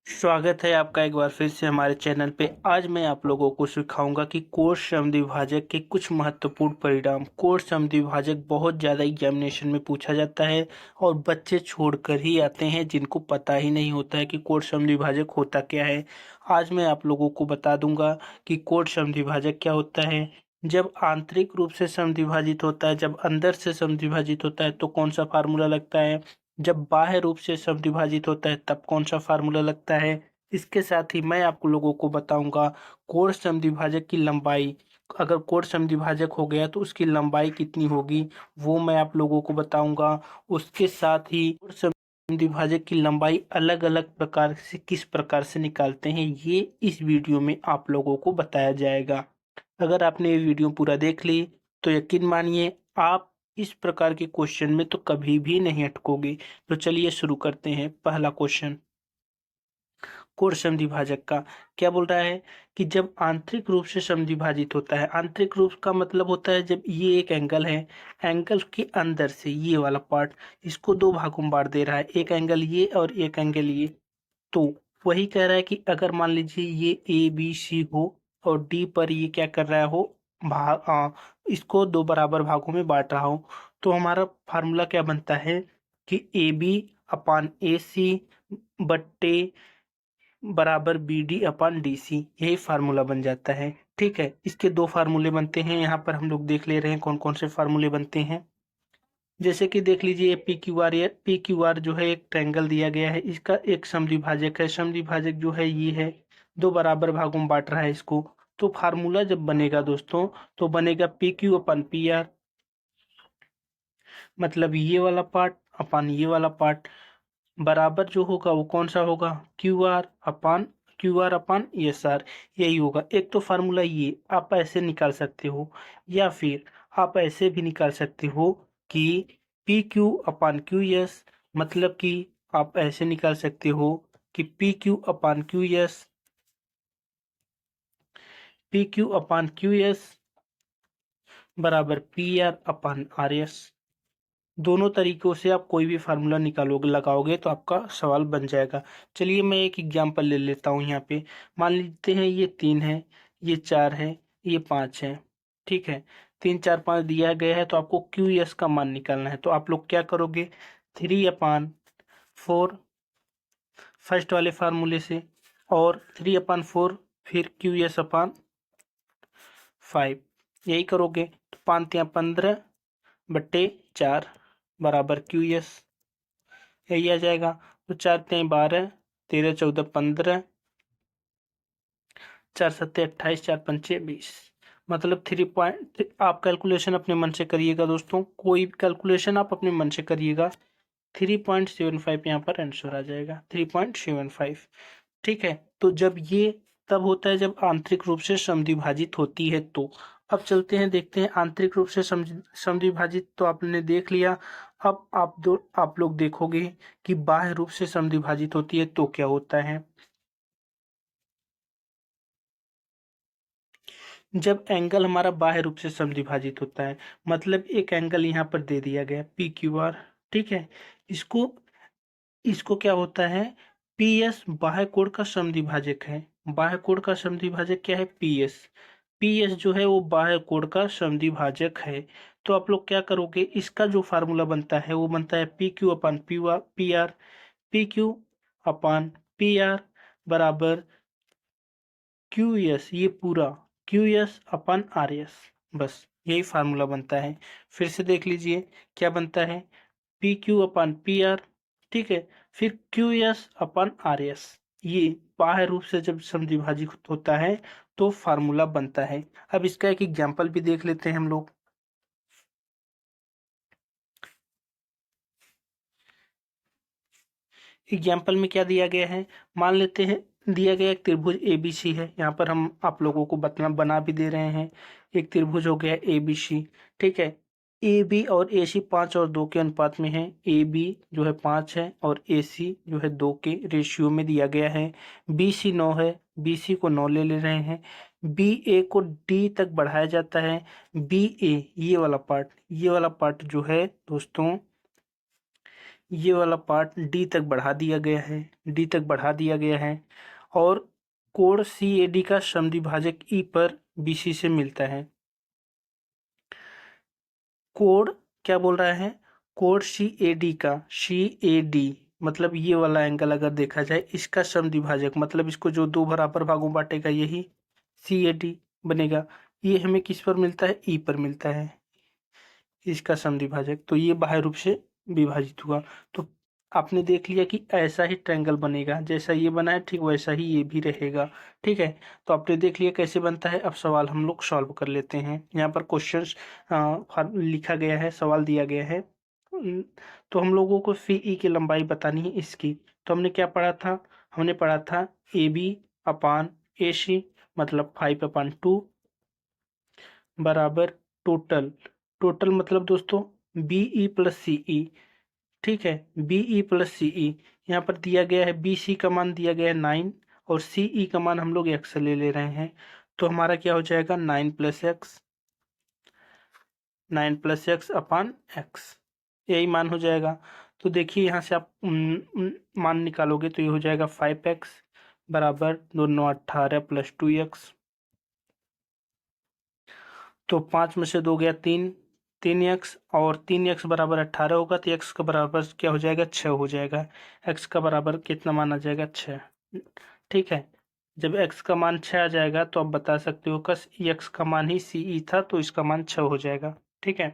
स्वागत है आपका एक बार फिर से हमारे चैनल पे। आज मैं आप लोगों को सिखाऊंगा कि कोश सम-द्विभाजक के कुछ महत्वपूर्ण परिणाम। कोश सम-द्विभाजक बहुत ज़्यादा एग्जामिनेशन में पूछा जाता है और बच्चे छोड़कर ही आते हैं जिनको पता ही नहीं होता है कि कोश सम-द्विभाजक होता क्या है। आज मैं आप लोगों को बता दूंगा कि कोश सम-द्विभाजक क्या होता है, जब आंतरिक रूप से सम-द्विभाजित होता है, जब अंदर से सम-द्विभाजित होता है तो कौन सा फार्मूला लगता है, जब बाह्य रूप से सम-द्विभाजित होता है तब कौन सा फार्मूला लगता है। इसके साथ ही मैं आप लोगों को बताऊंगा कोण सम-द्विभाजक की लंबाई। अगर कोण सम-द्विभाजक हो गया तो उसकी लंबाई कितनी होगी वो मैं आप लोगों को बताऊंगा। उसके साथ ही कोण सम-द्विभाजक की लंबाई अलग अलग प्रकार से किस प्रकार से निकालते हैं ये इस वीडियो में आप लोगों को बताया जाएगा। अगर आपने ये वीडियो पूरा देख ली तो यकीन मानिए आप इस प्रकार के क्वेश्चन में तो कभी भी नहीं अटकोगे। तो चलिए शुरू करते हैं। पहला क्वेश्चन कोण सम-द्विभाजक का क्या बोल रहा है कि जब आंतरिक रूप से सम-द्विभाजित होता है। आंतरिक रूप का मतलब होता है जब ये एक एंगल है, एंगल के अंदर से ये वाला पार्ट इसको दो भागों में बांट दे रहा है, एक एंगल ये और एक एंगल ये। तो वही कह रहा है कि अगर मान लीजिए ये ए बी सी हो और डी पर ये क्या कर रहा हो, इसको दो बराबर भागों में बांट रहा हो, तो हमारा फार्मूला क्या बनता है कि ए बी अपान ए सी बट्टे बराबर बी डी अपान डी सी, यही फार्मूला बन जाता है। ठीक है, इसके दो फार्मूले बनते हैं। यहाँ पर हम लोग देख ले रहे हैं कौन कौन से फार्मूले बनते हैं। जैसे कि देख लीजिए पी क्यू आर, या पी क्यू आर जो है एक ट्रायंगल दिया गया है, इसका एक समद्विभाजक है। समद्विभाजक जो है ये है, दो बराबर भागों में बांट रहा है इसको। तो फार्मूला जब बनेगा दोस्तों तो बनेगा पी क्यू अपन पी आर, मतलब ये वाला पार्ट अपन ये वाला पार्ट, बराबर जो होगा वो कौन सा होगा, Q R upon S R, यही होगा। एक तो फार्मूला ये आप ऐसे निकाल सकते हो, या फिर आप ऐसे भी निकाल सकते हो कि पी क्यू अपान क्यू एस, मतलब कि आप ऐसे निकाल सकते हो कि पी क्यू अपान क्यू एस बराबर P R upon R S. दोनों तरीकों से आप कोई भी फार्मूला निकालोगे लगाओगे तो आपका सवाल बन जाएगा। चलिए मैं एक एग्जांपल ले लेता हूँ। यहाँ पे मान लेते हैं ये 3 है, ये 4 है, ये 5 है। ठीक है, 3 4 5 दिया गया है तो आपको क्यू एस का मान निकालना है। तो आप लोग क्या करोगे, 3/4 फर्स्ट वाले फार्मूले से, और 3/4 फिर क्यू एस अपान 5, यही करोगे तो 5 या 15 बट्टे 4 बराबर क्यू एस, यही आ जाएगा। तो 4 तिया 12, 13 14 15, 4 सत्ते 28, 4 पंचे 20, मतलब 3 आप कैलकुलेशन अपने मन से करिएगा दोस्तों, कोई भी कैलकुलेशन आप अपने मन से करिएगा। 3.75 यहाँ पर आंसर आ जाएगा, 3.75। ठीक है, तो जब ये तब होता है जब आंतरिक रूप से समद्विभाजित होती है। तो अब चलते हैं देखते हैं आंतरिक रूप से समद्विभाजित तो आपने देख लिया। अब आप लोग देखोगे कि बाह्य रूप से समद्विभाजित होती है तो क्या होता है। जब एंगल हमारा बाह्य रूप से समद्विभाजित होता है, मतलब एक एंगल यहाँ पर दे दिया गया पी क्यू आर। ठीक है, इसको इसको क्या होता है, पी एस बाह्य कोण का समद्विभाजक है। बाह्य कोण का समद्विभाजक क्या है, पी एस। पी एस जो है वो बाह्य कोण का समद्विभाजक है। तो आप लोग क्या करोगे, इसका जो फार्मूला बनता है वो बनता है पी क्यू अपान पी आर, पी क्यू अपान पी आर बराबर क्यू एस, ये पूरा क्यू एस अपन आर एस, बस यही फार्मूला बनता है। फिर से देख लीजिए क्या बनता है, पी क्यू अपन पी आर, ठीक है, फिर क्यू एस अपन आर एस। ये बाह्य रूप से जब समद्विभाजित होता है तो फार्मूला बनता है। अब इसका एक एग्जांपल भी देख लेते हैं हम लोग। एग्जाम्पल में क्या दिया गया है, मान लेते हैं दिया गया एक त्रिभुज एबीसी है। यहाँ पर हम आप लोगों को बना भी दे रहे हैं। एक त्रिभुज हो गया एबीसी। ठीक है, ए बी और ए सी 5 और 2 के अनुपात में है। ए बी जो है 5 है और ए सी जो है 2 के रेशियो में दिया गया है। बी सी 9 है, बी सी को 9 ले रहे हैं। बी ए को डी तक बढ़ाया जाता है। बी ए ये वाला पार्ट जो है दोस्तों, ये वाला पार्ट डी तक बढ़ा दिया गया है, डी तक बढ़ा दिया गया है। और कोण सी ए डी का समद्विभाजक ई पर बी सी से मिलता है। कोण क्या बोल रहा है, कोण सी ए डी का, सी ए डी मतलब ये वाला एंगल अगर देखा जाए, इसका समद्विभाजक मतलब इसको जो दो बराबर भागों बांटेगा यही सी ए डी बनेगा। ये हमें किस पर मिलता है, ई पर मिलता है इसका समद्विभाजक। तो ये बाह्य रूप से विभाजित हुआ। तो आपने देख लिया कि ऐसा ही ट्रायंगल बनेगा, जैसा ये बना है ठीक वैसा ही ये भी रहेगा। ठीक है, तो आपने देख लिया कैसे बनता है। अब सवाल हम लोग सॉल्व कर लेते हैं। यहाँ पर क्वेश्चंस लिखा गया है, सवाल दिया गया है। तो हम लोगों को सी ई की लंबाई बतानी है इसकी। तो हमने क्या पढ़ा था, हमने पढ़ा था ए बी अपान ए सी मतलब 5/2 बराबर टोटल, टोटल मतलब दोस्तों बी ई प्लस सी ई। ठीक है, बी ई प्लस सी ई। यहाँ पर दिया गया है बी सी का मान दिया गया है 9 और सी ई का मान हम लोग एक्स ले रहे हैं। तो हमारा क्या हो जाएगा 9 प्लस एक्स अपान एक्स, यही मान हो जाएगा। तो देखिए यहाँ से आप मान निकालोगे तो ये हो जाएगा 5x बराबर 2 9 18 प्लस 2x। तो 5 में से 2 गया 3, 3x और 3x बराबर 18 होगा तो x का बराबर क्या हो जाएगा 6 हो जाएगा। x का बराबर कितना मान आ जाएगा 6। ठीक है, जब x का मान 6 आ जाएगा तो आप बता सकते हो कि x का मान ही सी ई था तो इसका मान 6 हो जाएगा। ठीक है,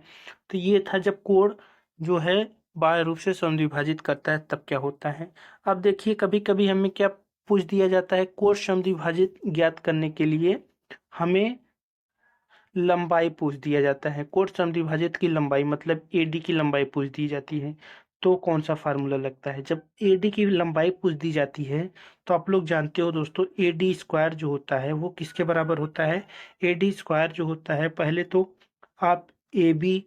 तो ये था जब कोण जो है बाह्य रूप से समद्विभाजित करता है तब क्या होता है। अब देखिए कभी कभी हमें क्या पूछ दिया जाता है, कोण समद्विभाजित ज्ञात करने के लिए हमें लंबाई पूछ दिया जाता है। कोण समद्विभाजित की लंबाई मतलब एडी की लंबाई पूछ दी जाती है। तो कौन सा फार्मूला लगता है, जब एडी की लंबाई पूछ दी जाती है तो आप लोग जानते हो दोस्तों एडी स्क्वायर जो होता है वो किसके बराबर होता है। एडी स्क्वायर जो होता है, पहले तो आप A B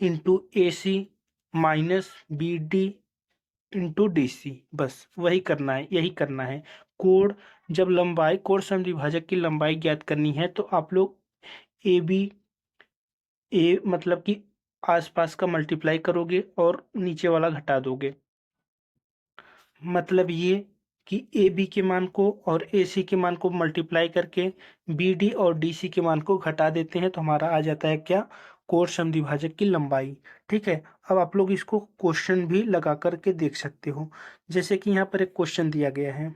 into A C minus B D into D C, बस वही करना है, यही करना है। कोण जब लंबाई, कोण समद्विभाजक की लंबाई ज्ञात करनी है तो आप लोग ए बी, ए मतलब कि आसपास का मल्टीप्लाई करोगे और नीचे वाला घटा दोगे। मतलब ये कि ए बी के मान को और ए सी के मान को मल्टीप्लाई करके बी डी और डी सी के मान को घटा देते हैं तो हमारा आ जाता है क्या, कोण समद्विभाजक की लंबाई। ठीक है, अब आप लोग इसको क्वेश्चन भी लगा करके देख सकते हो। जैसे कि यहाँ पर एक क्वेश्चन दिया गया है।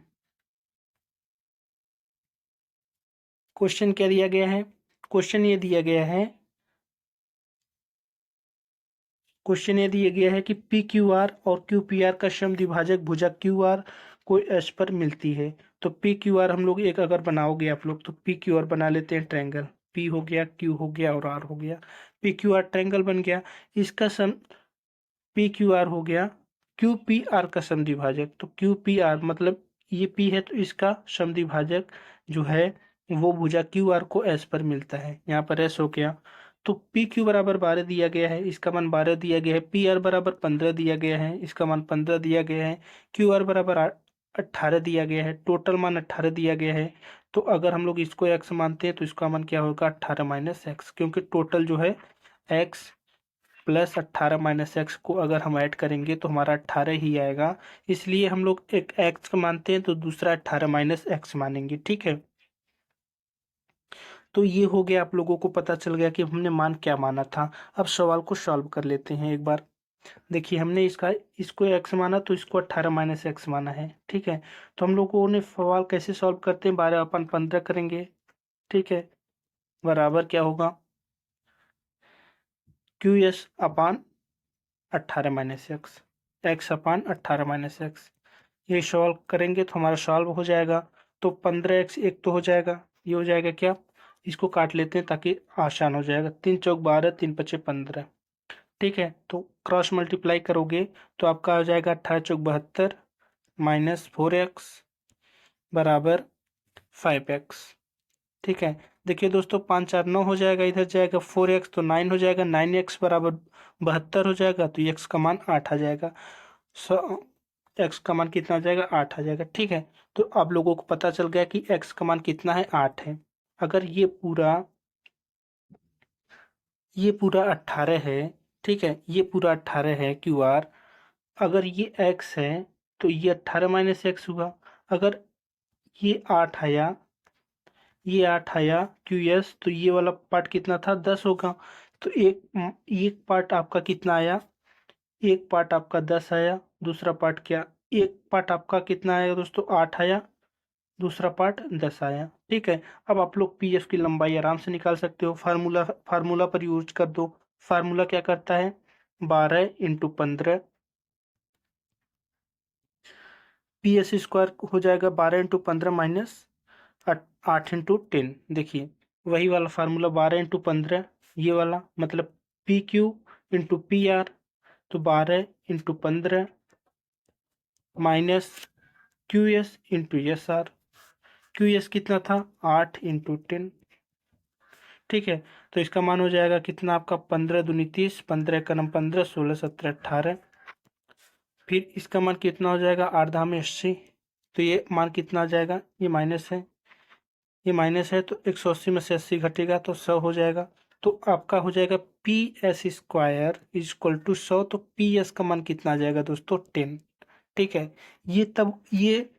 क्वेश्चन क्या दिया गया है, क्वेश्चन ये दिया गया है, क्वेश्चन ये दिया गया है कि पी क्यू आर और क्यू पी आर का समद्विभाजक भुजा क्यू आर को एस पर मिलती है। तो पी क्यू आर हम लोग एक अगर बनाओगे आप लोग तो पी क्यू आर बना लेते हैं ट्रायंगल, पी हो गया, क्यू हो गया और आर हो गया। पी क्यू आर ट्रायंगल बन गया। इसका सम पी क्यू आर हो गया क्यू पी आर का समद्विभाजक। तो क्यू पी आर मतलब ये पी है तो इसका समद्विभाजक जो है वो भुजा क्यू आर को एस पर मिलता है। यहाँ पर एस हो गया। तो पी क्यू बराबर 12 दिया गया है, इसका मान 12 दिया गया है। पी आर बराबर 15 दिया गया है, इसका मान 15 दिया गया है। क्यू आर बराबर 18 दिया गया है, टोटल मान 18 दिया गया है। तो अगर हम लोग इसको एक्स मानते हैं तो इसका मान क्या होगा 18 माइनस एक्स, क्योंकि टोटल जो है एक्स प्लस 18 माइनस एक्स को अगर हम ऐड करेंगे तो हमारा 18 ही आएगा। इसलिए हम लोग एक एक्स मानते हैं तो दूसरा 18 माइनस एक्स मानेंगे। ठीक है, तो ये हो गया, आप लोगों को पता चल गया कि हमने मान क्या माना था। अब सवाल को सॉल्व कर लेते हैं एक बार। देखिए हमने इसको एक्स माना तो इसको 18 माइनस एक्स माना है। ठीक है, तो हम लोगों ने सवाल कैसे सॉल्व करते हैं, 12/15 करेंगे। ठीक है, बराबर क्या होगा Q S upon 18 minus x, x upon 18 minus x. ये सॉल्व करेंगे तो हमारा सॉल्व हो जाएगा। तो 15x एक तो हो जाएगा, ये हो जाएगा क्या, इसको काट लेते हैं ताकि आसान हो जाएगा। 3 चौक 12, 3 पचे 15। ठीक है, तो क्रॉस मल्टीप्लाई करोगे तो आपका हो जाएगा 18 चौक 72 माइनस 4x बराबर 5x। ठीक है, देखिए दोस्तों 5 4 9 हो जाएगा, इधर जाएगा 4x तो 9 हो जाएगा, 9x बराबर 72 हो जाएगा तो x का मान 8 आ जाएगा। एक्स का मान कितना आ जाएगा 8 आ जाएगा। ठीक है, तो आप लोगों को पता चल गया कि एक्स का मान कितना है 8 है। अगर ये पूरा 18 है, ठीक है, ये पूरा 18 है क्यू आर, अगर ये x है तो ये 18 माइनस एक्स हुआ। अगर ये 8 आया, ये 8 आया QS, तो ये वाला पार्ट कितना था, 10 होगा। तो एक पार्ट आपका कितना आया, एक पार्ट आपका 10 आया। दूसरा पार्ट क्या, एक पार्ट आपका कितना आया दोस्तों, 8 आया। दूसरा पार्ट 10 आया। ठीक है, अब आप लोग पी एफ की लंबाई आराम से निकाल सकते हो। फार्मूला फार्मूला पर यूज कर दो। फार्मूला क्या करता है, 12 × 15, पी एस स्क्वायर हो जाएगा 12 × 15 माइनस 8 × 10। देखिए वही वाला फार्मूला, 12 × 15, ये वाला मतलब P Q into P R. तो 12 × 15 minus Q S into S R. Q S कितना था, 8 × 10। ठीक है, तो इसका मान हो जाएगा कितना आपका, 15 दूनी 30, 15 × 15 16 17 18। फिर इसका मान कितना हो जाएगा, 8 × 10 = 80। तो ये मान कितना आ जाएगा, ये माइनस है, ये माइनस है, तो 180 में से 80 घटेगा तो 100 हो जाएगा। तो आपका हो जाएगा P S square equal to 100। तो पी एस का मान कितना आ जाएगा दोस्तों, 10। ठीक है, ये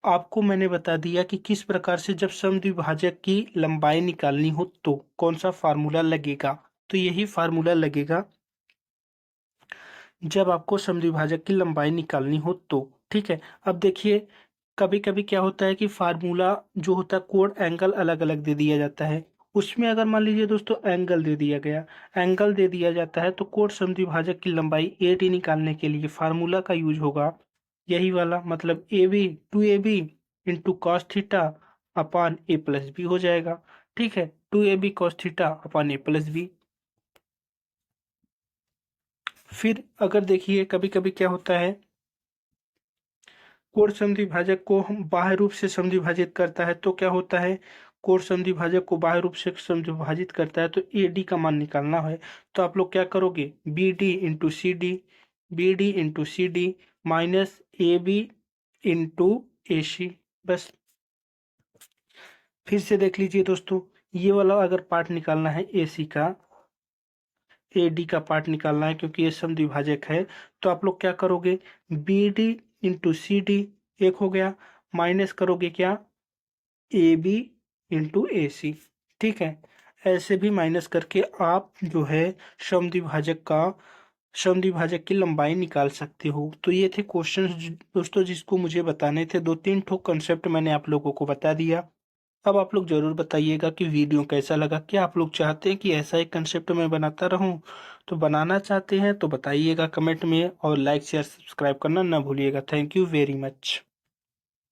आपको मैंने बता दिया कि किस प्रकार से जब समद्विभाजक की लंबाई निकालनी हो तो कौन सा फार्मूला लगेगा। तो यही फार्मूला लगेगा जब आपको समद्विभाजक की लंबाई निकालनी हो तो। ठीक है, अब देखिए कभी कभी क्या होता है कि फार्मूला जो होता है, कोण एंगल अलग अलग दे दिया जाता है। उसमें अगर मान लीजिए दोस्तों एंगल दे दिया गया, एंगल दे दिया जाता है, तो कोण समद्विभाजक की लंबाई ए डी निकालने के लिए फार्मूला का यूज होगा यही वाला, मतलब A B 2ab into cos theta upon A plus B हो जाएगा। ठीक है, 2ab cos theta upon A plus B. फिर अगर देखिए कभी कभी क्या होता है, कोण समद्विभाजक को हम बाह्य रूप से समद्विभाजित करता है तो क्या होता है, कोण समद्विभाजक को बाह्य रूप से समद्विभाजित करता है तो ए डी का मान निकालना है। तो आप लोग क्या करोगे, B D into C D, B D into C D minus A B into A C. बस फिर से देख लीजिए दोस्तों, ये वाला अगर पार्ट निकालना है ए सी का, ए डी का पार्ट निकालना है क्योंकि ये समद्विभाजक है, तो आप लोग क्या करोगे, B D into C D एक हो गया, माइनस करोगे क्या, ए बी इंटू ए सी। ठीक है, ऐसे भी माइनस करके आप जो है समद्विभाजक का समद्विभाजक की लंबाई निकाल सकते हो। तो ये थे क्वेश्चंस दोस्तों जिसको मुझे बताने थे। 2-3 ठो कंसेप्ट मैंने आप लोगों को बता दिया। अब आप लोग जरूर बताइएगा कि वीडियो कैसा लगा। क्या आप लोग चाहते हैं कि ऐसा एक कंसेप्ट मैं बनाता रहूं? तो बनाना चाहते हैं तो बताइएगा कमेंट में, और लाइक शेयर सब्सक्राइब करना ना भूलिएगा। Thank you very much.